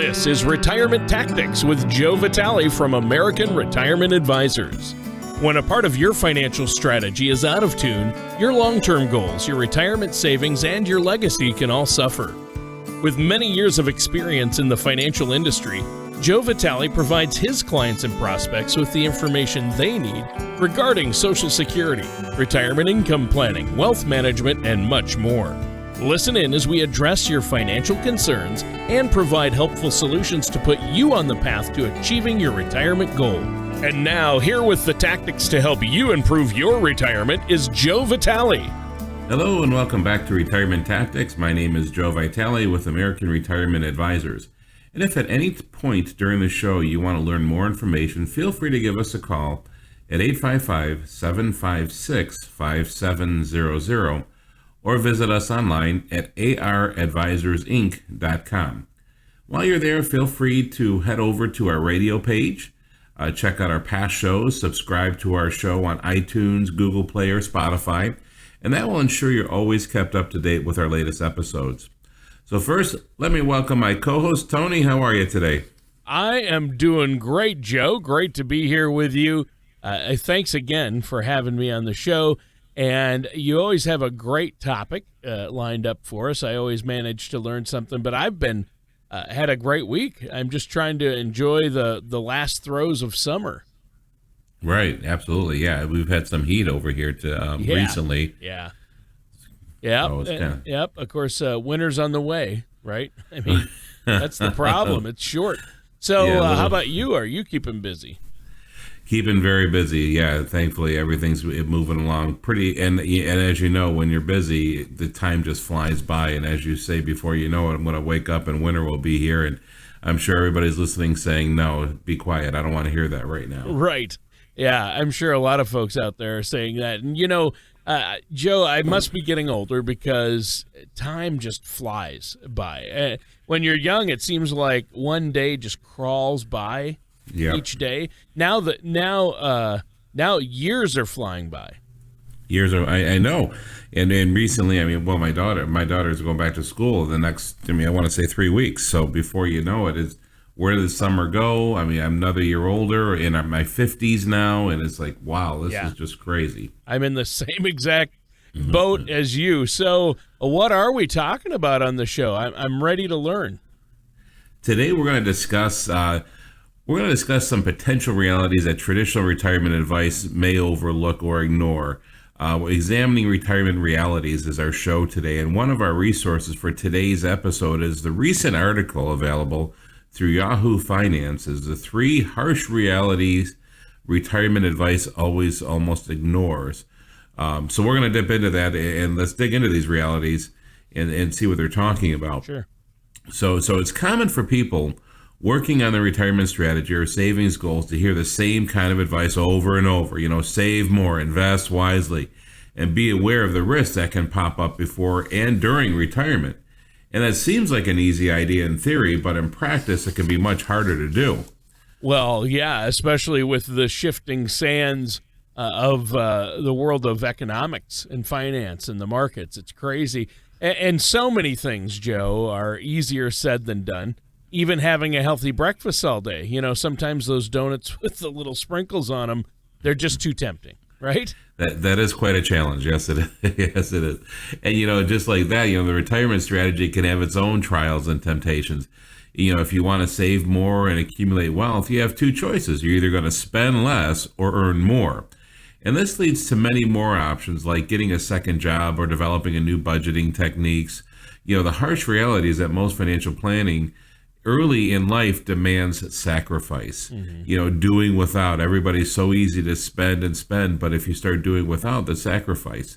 This is Retirement Tactics with Joe Vitale from American Retirement Advisors. When a part of your financial strategy is out of tune, your long-term goals, your retirement savings, and your legacy can all suffer. With many years of experience in the financial industry, Joe Vitale provides his clients and prospects with the information they need regarding Social Security, retirement income planning, wealth management, and much more. Listen in as we address your financial concerns and provide helpful solutions to put you on the path to achieving your retirement goal. And now, here with the tactics to help you improve your retirement is Joe Vitale. Hello and welcome back to Retirement Tactics. My name is Joe Vitale with American Retirement Advisors. And if at any point during the show you want to learn more information, feel free to give us a call at 855-756-5700 or visit us online at aradvisorsinc.com. While you're there, feel free to head over to our radio page, check out our past shows, subscribe to our show on iTunes, Google Play, or Spotify, and that will ensure you're always kept up to date with our latest episodes. So first, let me welcome my co-host, Tony. How are you today? I am doing great, Joe. Great to be here with you. Thanks again for having me on the show. And you always have a great topic lined up for us. I always manage to learn something, but I've been had a great week. I'm just trying to enjoy the last throes of summer. Right, absolutely. Yeah, we've had some heat over here recently. Yeah. Yep. Of course, winter's on the way, right? I mean, that's the problem. It's short. So how about you? Are you keeping busy? Keeping very busy, yeah. Thankfully, everything's moving along pretty. And as you know, when you're busy, the time just flies by. And as you say, before you know it, I'm going to wake up and winter will be here. And I'm sure everybody's listening saying, no, be quiet. I don't want to hear that right now. Right. Yeah, I'm sure a lot of folks out there are saying that. And, Joe, I must be getting older because time just flies by. When you're young, it seems like one day just crawls by. Yep. Each day. Now years are flying by. Years are, I know. And recently, my daughter's going back to school the next, I want to say 3 weeks. So before you know it, where did the summer go? I'm another year older in my 50s now. And it's like, wow, this is just crazy. I'm in the same exact boat as you. So what are we talking about on the show? I'm ready to learn. Today, we're going to discuss some potential realities that traditional retirement advice may overlook or ignore. Examining retirement realities is our show today, and one of our resources for today's episode is the recent article available through Yahoo Finances, The 3 Harsh Realities Retirement Advice Always Almost Ignores. So we're going to dip into that, and let's dig into these realities and see what they're talking about. Sure. So it's common for people working on their retirement strategy or savings goals to hear the same kind of advice over and over. Save more, invest wisely, and be aware of the risks that can pop up before and during retirement. And that seems like an easy idea in theory, but in practice, it can be much harder to do. Well, yeah, especially with the shifting sands of the world of economics and finance and the markets. It's crazy. And so many things, Joe, are easier said than done. Even having a healthy breakfast all day. Sometimes those donuts with the little sprinkles on them, they're just too tempting, right? That is quite a challenge. Yes, it is. Yes, it is. And, just like that, the retirement strategy can have its own trials and temptations. If you want to save more and accumulate wealth, you have two choices. You're either going to spend less or earn more. And this leads to many more options, like getting a second job or developing a new budgeting techniques. The harsh reality is that most financial planning early in life demands sacrifice. Doing without. Everybody's so easy to spend, but if you start doing without, the sacrifice.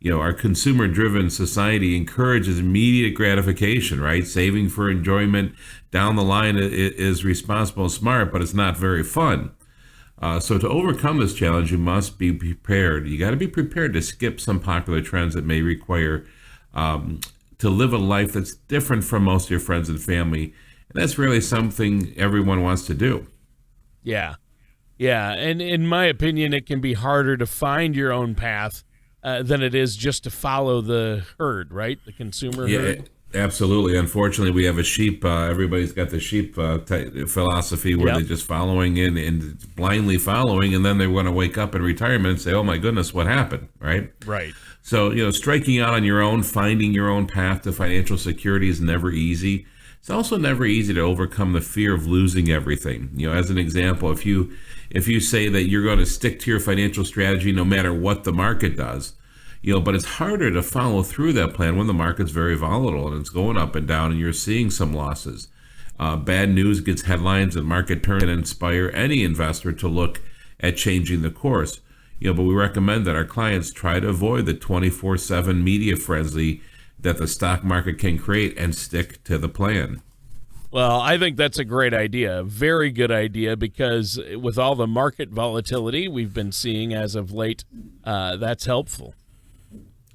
Our consumer-driven society encourages immediate gratification, right? Saving for enjoyment down the line is responsible and smart, but it's not very fun. So to overcome this challenge, you must be prepared. You got to be prepared to skip some popular trends that may require to live a life that's different from most of your friends and family. And that's really something everyone wants to do. Yeah. And in my opinion, it can be harder to find your own path than it is just to follow the herd, right? The consumer herd. Absolutely. Unfortunately, we have a sheep. Everybody's got the sheep philosophy where they're just following in and blindly following, and then they want to wake up in retirement and say, "Oh my goodness, what happened?" Right? Right. So striking out on your own, finding your own path to financial security is never easy. It's also never easy to overcome the fear of losing everything. As an example, if you say that you're going to stick to your financial strategy no matter what the market does. But it's harder to follow through that plan when the market's very volatile and it's going up and down and you're seeing some losses. Bad news gets headlines and market turn and inspire any investor to look at changing the course. But we recommend that our clients try to avoid the 24/7 media frenzy that the stock market can create and stick to the plan. Well, I think that's a great idea, a very good idea, because with all the market volatility we've been seeing as of late, that's helpful.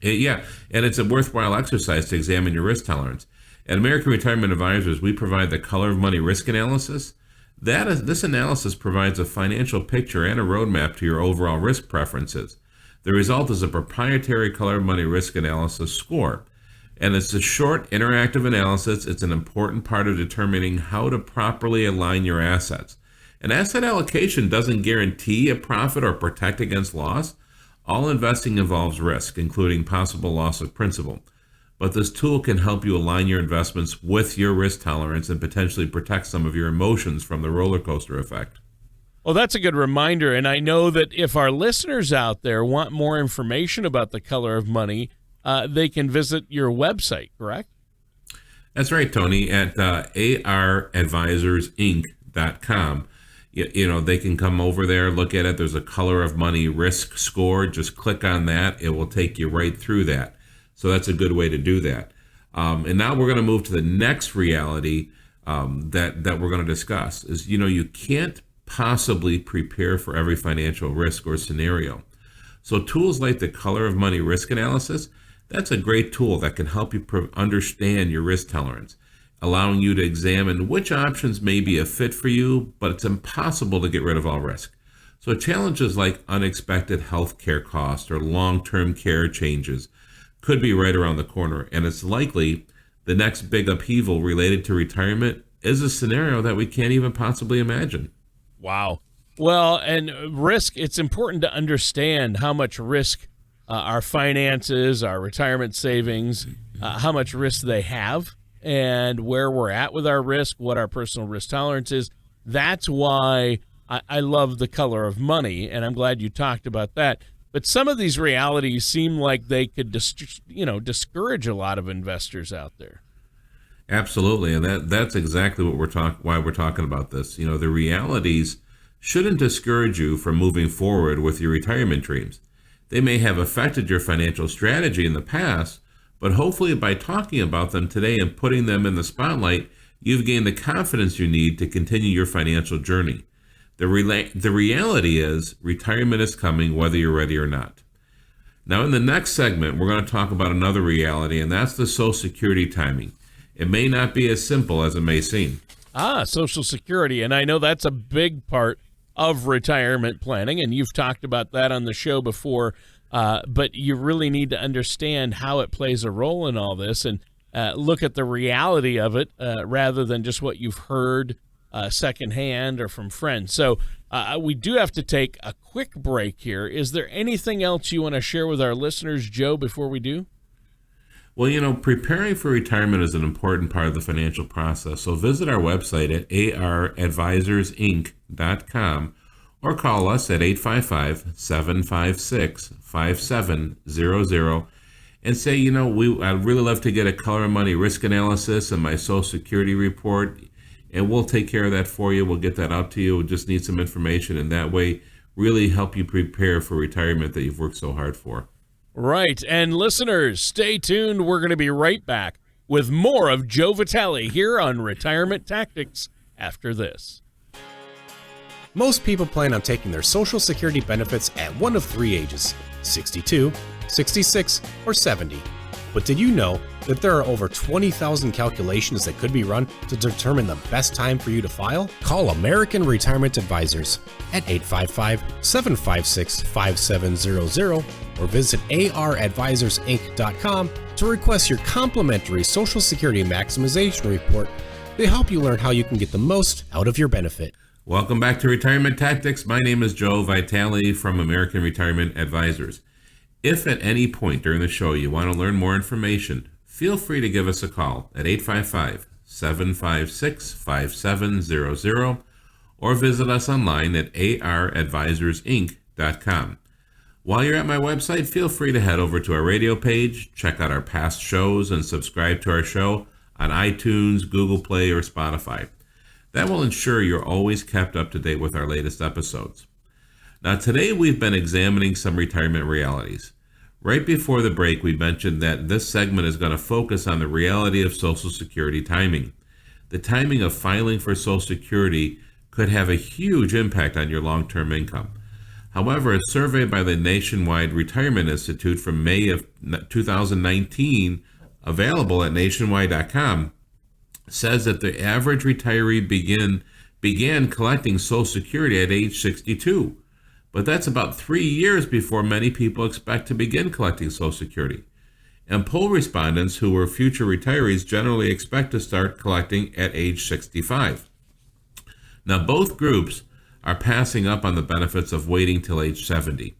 Yeah, and it's a worthwhile exercise to examine your risk tolerance. At American Retirement Advisors, we provide the color of money risk analysis. This analysis provides a financial picture and a roadmap to your overall risk preferences. The result is a proprietary color of money risk analysis score. And it's a short, interactive analysis. It's an important part of determining how to properly align your assets. An asset allocation doesn't guarantee a profit or protect against loss. All investing involves risk, including possible loss of principal. But this tool can help you align your investments with your risk tolerance and potentially protect some of your emotions from the roller coaster effect. Well, that's a good reminder. And I know that if our listeners out there want more information about the color of money, they can visit your website, correct? That's right, Tony, at aradvisorsinc.com. They can come over there, look at it. There's a color of money risk score. Just click on that. It will take you right through that. So that's a good way to do that. And now we're going to move to the next reality that we're going to discuss is, you can't possibly prepare for every financial risk or scenario. So tools like the color of money risk analysis, that's a great tool that can help you understand your risk tolerance, allowing you to examine which options may be a fit for you, but it's impossible to get rid of all risk. So challenges like unexpected health care costs or long-term care changes could be right around the corner, and it's likely the next big upheaval related to retirement is a scenario that we can't even possibly imagine. Wow. Well, and risk, it's important to understand how much risk our finances, our retirement savings, how much risk they have, and where we're at with our risk, what our personal risk tolerance is. That's why I love the color of money, and I'm glad you talked about that. But some of these realities seem like they could discourage a lot of investors out there. Absolutely, and that's exactly what why we're talking about this. The realities shouldn't discourage you from moving forward with your retirement dreams. They may have affected your financial strategy in the past, but hopefully by talking about them today and putting them in the spotlight, you've gained the confidence you need to continue your financial journey. The reality is retirement is coming whether you're ready or not. Now in the next segment, we're going to talk about another reality, and that's the Social Security timing. It may not be as simple as it may seem. Social Security, and I know that's a big part of retirement planning, and you've talked about that on the show before, but you really need to understand how it plays a role in all this and look at the reality of it rather than just what you've heard secondhand or from friends. So we do have to take a quick break here. Is there anything else you want to share with our listeners, Joe, before we do? Well, preparing for retirement is an important part of the financial process. So visit our website at aradvisorsinc.com or call us at 855-756-5700 and say, I'd really love to get a color of money risk analysis and my Social Security report, and we'll take care of that for you. We'll get that out to you. We'll just need some information, and that way really help you prepare for retirement that you've worked so hard for. Right. And listeners, stay tuned. We're going to be right back with more of Joe Vitale here on Retirement Tactics after this. Most people plan on taking their Social Security benefits at one of three ages, 62, 66, or 70. But did you know that there are over 20,000 calculations that could be run to determine the best time for you to file? Call American Retirement Advisors at 855-756-5700 or visit aradvisorsinc.com to request your complimentary Social Security Maximization Report to help you learn how you can get the most out of your benefit. Welcome back to Retirement Tactics. My name is Joe Vitale from American Retirement Advisors. If at any point during the show you want to learn more information, feel free to give us a call at 855-756-5700 or visit us online at aradvisorsinc.com. While you're at my website, feel free to head over to our radio page, check out our past shows, and subscribe to our show on iTunes, Google Play, or Spotify. That will ensure you're always kept up to date with our latest episodes. Now, today we've been examining some retirement realities. Right before the break, we mentioned that this segment is going to focus on the reality of Social Security timing. The timing of filing for Social Security could have a huge impact on your long-term income. However, a survey by the Nationwide Retirement Institute from May of 2019, available at nationwide.com, says that the average retiree began collecting Social Security at age 62. But that's about 3 years before many people expect to begin collecting Social Security. And poll respondents who were future retirees generally expect to start collecting at age 65. Now, both groups are passing up on the benefits of waiting till age 70.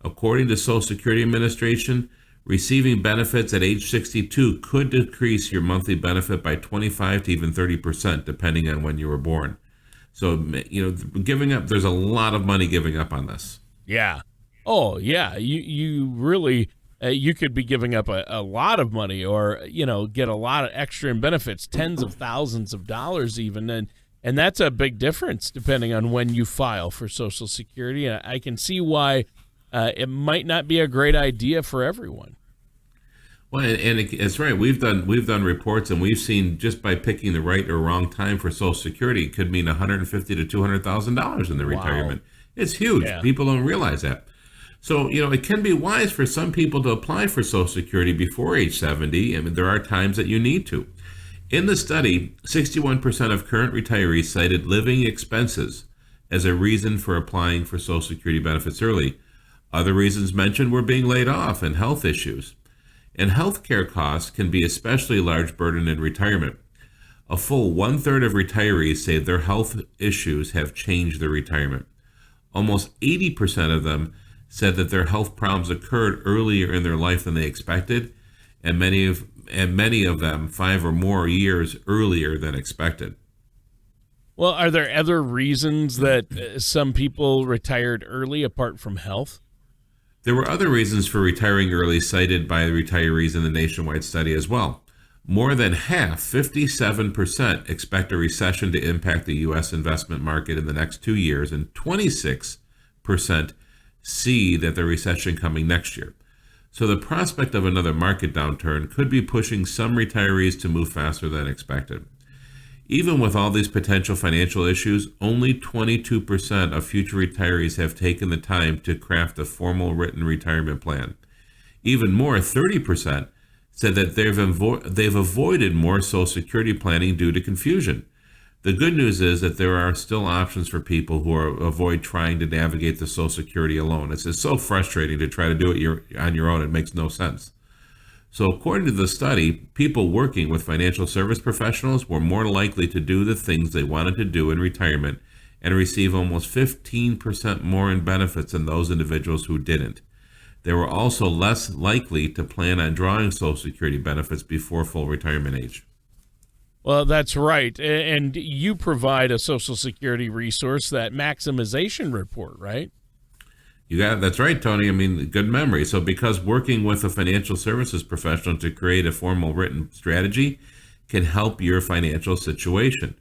According to Social Security Administration, receiving benefits at age 62 could decrease your monthly benefit by 25 to even 30%, depending on when you were born. So, giving up, there's a lot of money giving up on this. Yeah. Oh, yeah. You really, you could be giving up a lot of money or, get a lot of extra in benefits, tens of thousands of dollars even. And that's a big difference depending on when you file for Social Security. And I can see why it might not be a great idea for everyone. Well, and it's right. We've done reports, and we've seen just by picking the right or wrong time for Social Security, it could mean $150,000 to $200,000 in the retirement. It's huge. Yeah. People don't realize that. So, it can be wise for some people to apply for Social Security before age 70. I mean, there are times that you need to. In the study, 61% of current retirees cited living expenses as a reason for applying for Social Security benefits early. Other reasons mentioned were being laid off and health issues. And healthcare costs can be especially a large burden in retirement. A full 1/3 of retirees say their health issues have changed their retirement. Almost 80% of them said that their health problems occurred earlier in their life than they expected, and many of them 5 or more years earlier than expected. Well, are there other reasons that some people retired early apart from health? There were other reasons for retiring early cited by the retirees in the nationwide study as well. More than half, 57%, expect a recession to impact the U.S. investment market in the next 2 years, and 26% see that the recession coming next year. So the prospect of another market downturn could be pushing some retirees to move faster than expected. Even with all these potential financial issues, only 22% of future retirees have taken the time to craft a formal written retirement plan. Even more, 30% said that they've avoided more Social Security planning due to confusion. The good news is that there are still options for people who avoid trying to navigate the Social Security alone. It's so frustrating to try to do it on your own. It makes no sense. So according to the study, people working with financial service professionals were more likely to do the things they wanted to do in retirement and receive almost 15% more in benefits than those individuals who didn't. They were also less likely to plan on drawing Social Security benefits before full retirement age. Well, that's right. And you provide a Social Security resource, that maximization report, right? You got it. That's right, Tony. I mean, good memory. So because working with a financial services professional to create a formal written strategy can help your financial situation.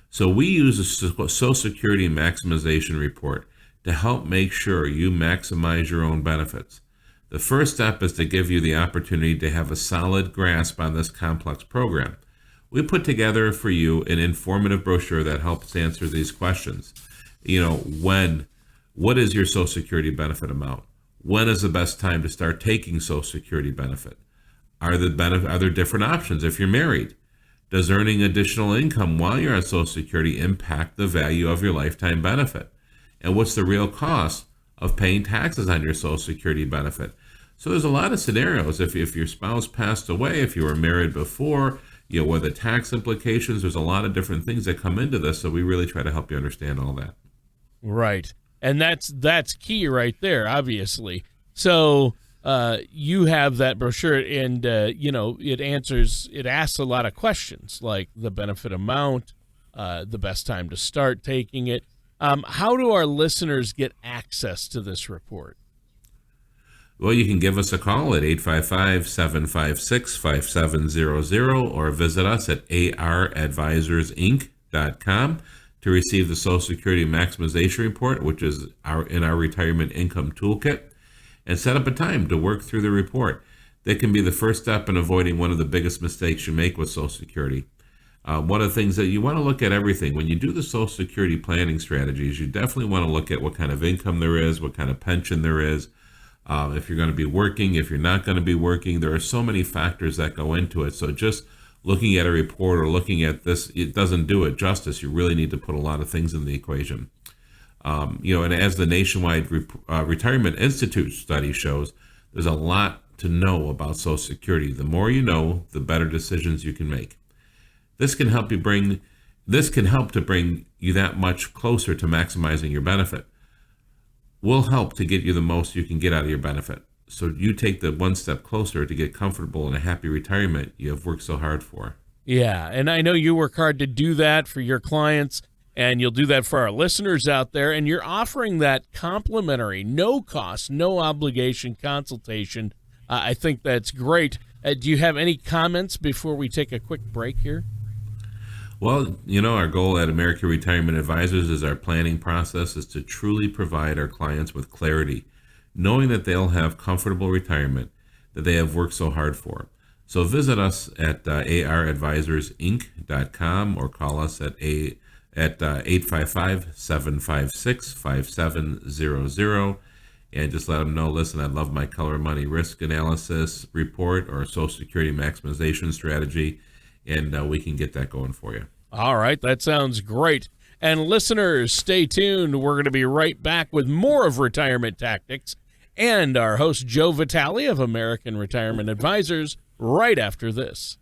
So we use a Social Security maximization report to help make sure you maximize your own benefits. The first step is to give you the opportunity to have a solid grasp on this complex program. We put together for you an informative brochure that helps answer these questions. What is your Social Security benefit amount? When is the best time to start taking Social Security benefit? Are there different options if you're married? Does earning additional income while you're on Social Security impact the value of your lifetime benefit? And what's the real cost of paying taxes on your Social Security benefit? So there's a lot of scenarios. If your spouse passed away, if you were married before, what are the tax implications? There's a lot of different things that come into this. So we really try to help you understand all that. Right. And that's key right there, obviously. So you have that brochure, and it asks a lot of questions like the benefit amount, the best time to start taking it. How do our listeners get access to this report? Well, you can give us a call at 855-756-5700 or visit us at aradvisorsinc.com to receive the Social Security Maximization Report, which is in our Retirement Income Toolkit, and set up a time to work through the report. That can be the first step in avoiding one of the biggest mistakes you make with Social Security. One of the things that you want to look at everything. When you do the Social Security planning strategies, you definitely want to look at what kind of income there is, what kind of pension there is, if you're going to be working, if you're not going to be working. There are so many factors that go into it. So just looking at a report or looking at this, it doesn't do it justice. You really need to put a lot of things in the equation. And as the Nationwide Retirement Institute study shows, there's a lot to know about Social Security. The more you know, the better decisions you can make. This can help to bring you that much closer to maximizing your benefit. We'll help to get you the most you can get out of your benefit. So you take the one step closer to get comfortable in a happy retirement you have worked so hard for. Yeah, and I know you work hard to do that for your clients, and you'll do that for our listeners out there, and you're offering that complimentary, no cost, no obligation consultation. I think that's great. Do you have any comments before we take a quick break here? Well, our goal at American Retirement Advisors is our planning process is to truly provide our clients with clarity, knowing that they'll have comfortable retirement that they have worked so hard for. So visit us at aradvisorsinc.com or call us at 855-756-5700 and just let them know, listen, I love my color money risk analysis report or Social Security maximization strategy, and we can get that going for you. All right, that sounds great. And listeners, stay tuned. We're going to be right back with more of Retirement Tactics and our host, Joe Vitale of American Retirement Advisors, right after this.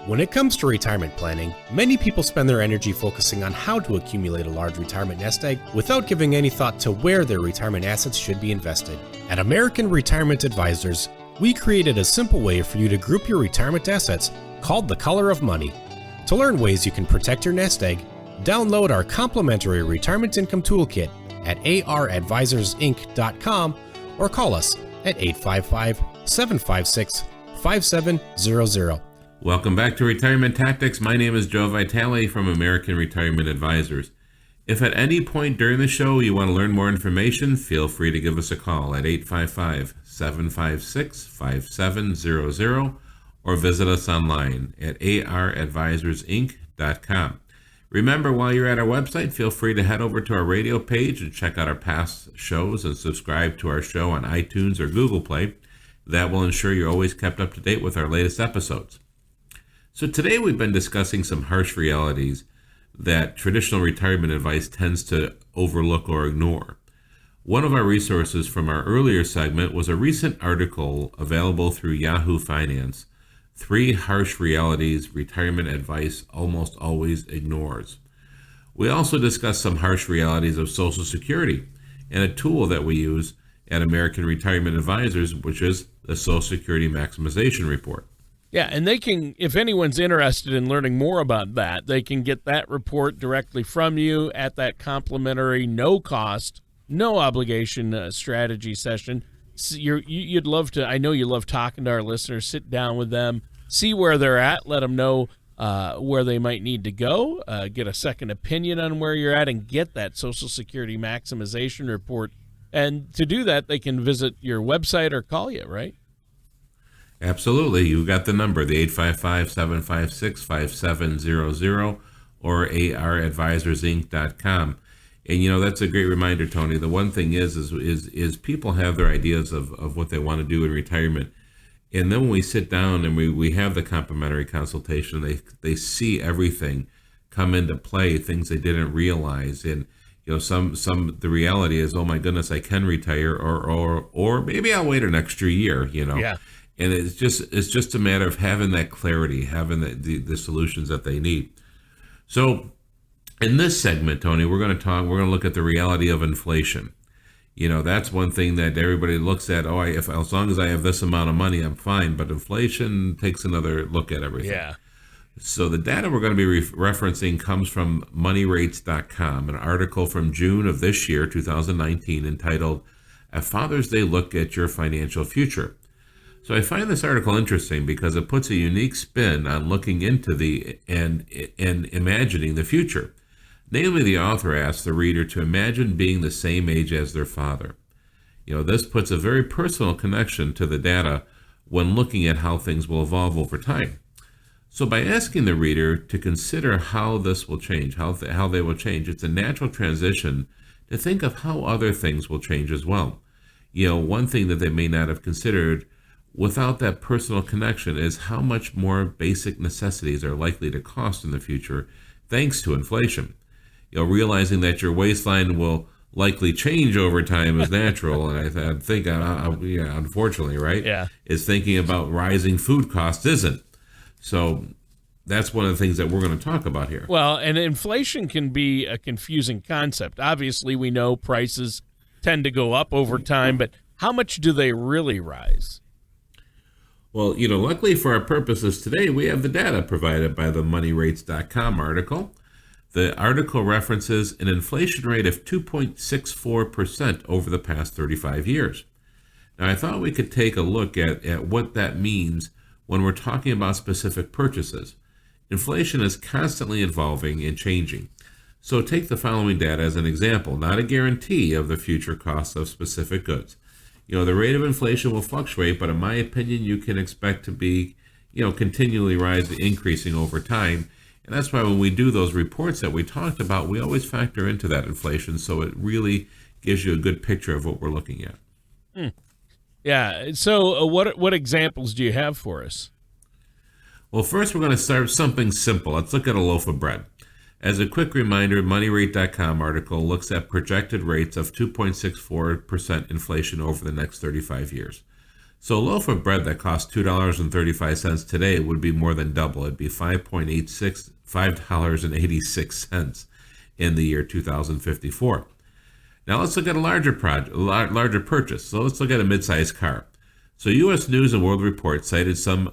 When it comes to retirement planning, many people spend their energy focusing on how to accumulate a large retirement nest egg without giving any thought to where their retirement assets should be invested. At American Retirement Advisors, we created a simple way for you to group your retirement assets called the Color of Money. To learn ways you can protect your nest egg, download our complimentary Retirement Income Toolkit at aradvisorsinc.com or call us at 855-756-5700. Welcome back to Retirement Tactics. My name is Joe Vitale from American Retirement Advisors. If at any point during the show you want to learn more information, feel free to give us a call at 855-756-5700 or visit us online at aradvisorsinc.com. Remember, while you're at our website, feel free to head over to our radio page and check out our past shows and subscribe to our show on iTunes or Google Play. That will ensure you're always kept up to date with our latest episodes. So today we've been discussing some harsh realities that traditional retirement advice tends to overlook or ignore. One of our resources from our earlier segment was a recent article available through Yahoo Finance, 3 Harsh Realities Retirement Advice Almost Always Ignores. We also discussed some harsh realities of Social Security and a tool that we use at American Retirement Advisors, which is the Social Security Maximization Report. Yeah, and they can, if anyone's interested in learning more about that, they can get that report directly from you at that complimentary, no cost, no obligation strategy session. So you'd love to, I know you love talking to our listeners, sit down with them, see where they're at, let them know where they might need to go, get a second opinion on where you're at, and get that Social Security Maximization Report. And to do that, they can visit your website or call you, right? Absolutely. You got the number, the 855-756-5700 or aradvisorsinc.com. And, that's a great reminder, Tony. The one thing is people have their ideas of what they want to do in retirement. And then when we sit down and we have the complimentary consultation, they see everything come into play, things they didn't realize. And, The reality is, oh my goodness, I can retire, or maybe I'll wait an extra year, Yeah. And it's just a matter of having that clarity, having the solutions that they need. So in this segment, Tony, we're going to look at the reality of inflation. That's one thing that everybody looks at. Oh, as long as I have this amount of money, I'm fine. But inflation takes another look at everything. Yeah. So the data we're going to be referencing comes from moneyrates.com, an article from June of this year, 2019, entitled "A Father's Day Look at Your Financial Future." So I find this article interesting because it puts a unique spin on looking into and imagining the future. Namely, the author asks the reader to imagine being the same age as their father. This puts a very personal connection to the data when looking at how things will evolve over time. So by asking the reader to consider how this will change, how they will change, it's a natural transition to think of how other things will change as well. One thing that they may not have considered without that personal connection is how much more basic necessities are likely to cost in the future thanks to inflation. Realizing that your waistline will likely change over time is natural, and I think, unfortunately, right? Yeah. Is thinking about rising food costs isn't. So that's one of the things that we're going to talk about here. Well, and inflation can be a confusing concept. Obviously, we know prices tend to go up over time, but how much do they really rise? Well, luckily for our purposes today, we have the data provided by the moneyrates.com article. The article references an inflation rate of 2.64% over the past 35 years. Now, I thought we could take a look at what that means when we're talking about specific purchases. Inflation is constantly evolving and changing. So take the following data as an example, not a guarantee of the future costs of specific goods. The rate of inflation will fluctuate, but in my opinion, you can expect to be, continually increasing over time. And that's why when we do those reports that we talked about, we always factor into that inflation. So it really gives you a good picture of what we're looking at. Yeah. So what examples do you have for us? Well, first we're going to start with something simple. Let's look at a loaf of bread. As a quick reminder, MoneyRate.com article looks at projected rates of 2.64% inflation over the next 35 years. So a loaf of bread that costs $2.35 today would be more than double. It'd be $5.86 in the year 2054. Now let's look at a larger purchase. So let's look at a mid-sized car. So U.S. News and World Report cited some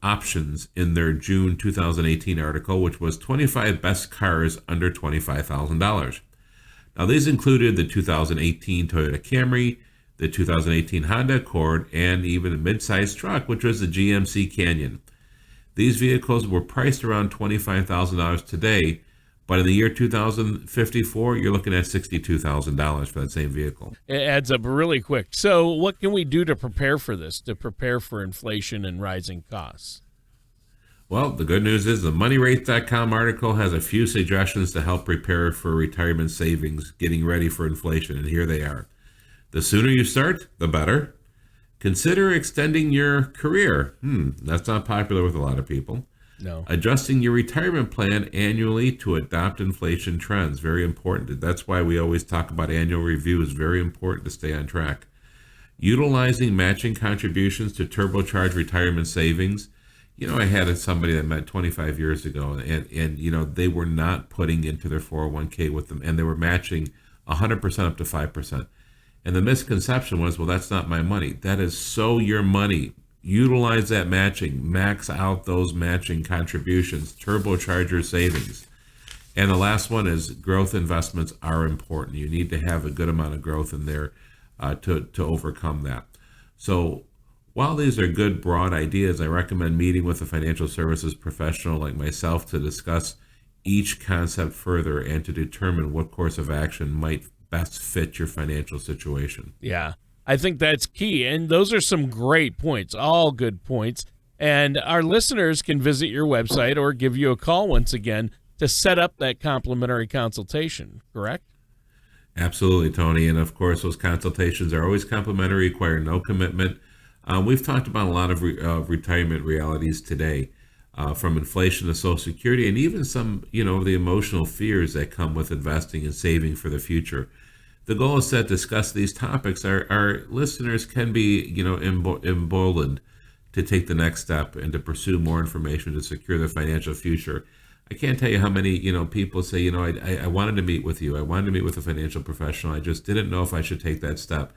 options in their June 2018 article, which was 25 best cars under $25,000. Now these included the 2018 Toyota Camry, the 2018 Honda Accord, and even a mid-sized truck, which was the GMC Canyon. These vehicles were priced around $25,000 today, but in the year 2054, you're looking at $62,000 for that same vehicle. It adds up really quick. So what can we do to prepare for this, to prepare for inflation and rising costs? Well, the good news is the MoneyRate.com article has a few suggestions to help prepare for retirement savings, getting ready for inflation, and here they are. The sooner you start, the better. Consider extending your career. That's not popular with a lot of people. No. Adjusting your retirement plan annually to adopt inflation trends. Very important. That's why we always talk about annual review. Is very important to stay on track. Utilizing matching contributions to turbocharge retirement savings. I had somebody that met 25 years ago, and they were not putting into their 401k with them, and they were matching 100% up to 5%. And the misconception was, well, that's not my money. That is so your money. Utilize that matching. Max out those matching contributions. Turbocharge your savings. And the last one is growth investments are important. You need to have a good amount of growth in there to overcome that. So while these are good broad ideas, I recommend meeting with a financial services professional like myself to discuss each concept further and to determine what course of action might best fit your financial situation. Yeah, I think that's key. And those are some great points, all good points. And our listeners can visit your website or give you a call once again to set up that complimentary consultation, correct? Absolutely, Tony. And of course, those consultations are always complimentary, require no commitment. We've talked about a lot of retirement realities today. from inflation to Social Security, and even some, the emotional fears that come with investing and saving for the future. The goal is to discuss these topics. Our listeners can be, emboldened to take the next step and to pursue more information to secure their financial future. I can't tell you how many, people say, I wanted to meet with you. I wanted to meet with a financial professional. I just didn't know if I should take that step.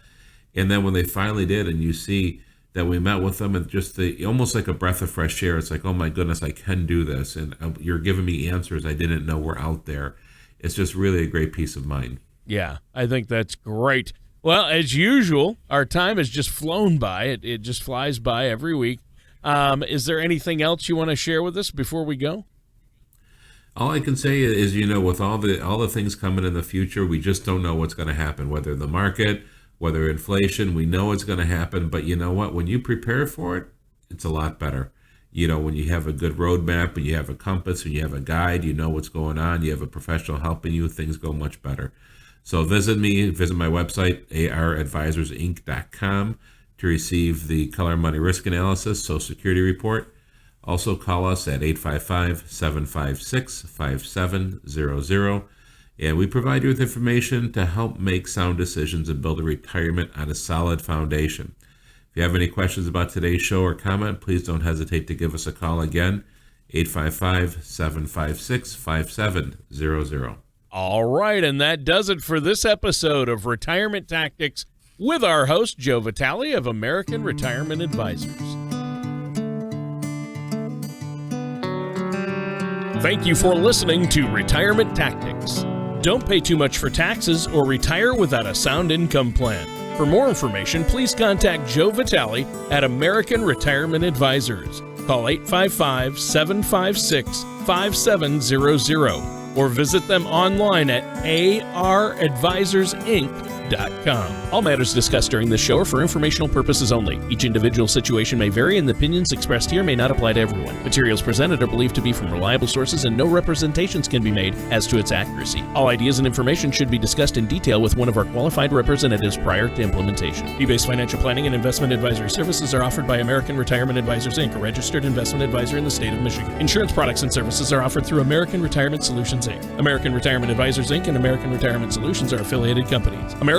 And then when they finally did, and you see that we met with them, and just almost like a breath of fresh air, it's like, oh my goodness, I can do this. And you're giving me answers I didn't know were out there. It's just really a great peace of mind. Yeah, I think that's great. Well, as usual, our time has just flown by. It just flies by every week. Is there anything else you want to share with us before we go? All I can say is, with all the things coming in the future, we just don't know what's going to happen, whether the market, whether inflation, we know it's going to happen. But you know what? When you prepare for it, it's a lot better. When you have a good roadmap, and you have a compass, and you have a guide, you know what's going on, you have a professional helping you, things go much better. So visit my website, aradvisorsinc.com, to receive the Color Money Risk Analysis Social Security Report. Also call us at 855-756-5700, and we provide you with information to help make sound decisions and build a retirement on a solid foundation. If you have any questions about today's show or comment, please don't hesitate to give us a call again, 855-756-5700. All right, and that does it for this episode of Retirement Tactics with our host, Joe Vitale of American Retirement Advisors. Thank you for listening to Retirement Tactics. Don't pay too much for taxes or retire without a sound income plan. For more information, please contact Joe Vitale at American Retirement Advisors. Call 855-756-5700 or visit them online at aradvisorsinc.com. All matters discussed during this show are for informational purposes only. Each individual situation may vary, and the opinions expressed here may not apply to everyone. Materials presented are believed to be from reliable sources, and no representations can be made as to its accuracy. All ideas and information should be discussed in detail with one of our qualified representatives prior to implementation. Fee-based financial planning and investment advisory services are offered by American Retirement Advisors, Inc., a registered investment advisor in the state of Michigan. Insurance products and services are offered through American Retirement Solutions, Inc. American Retirement Advisors, Inc. and American Retirement Solutions are affiliated companies. American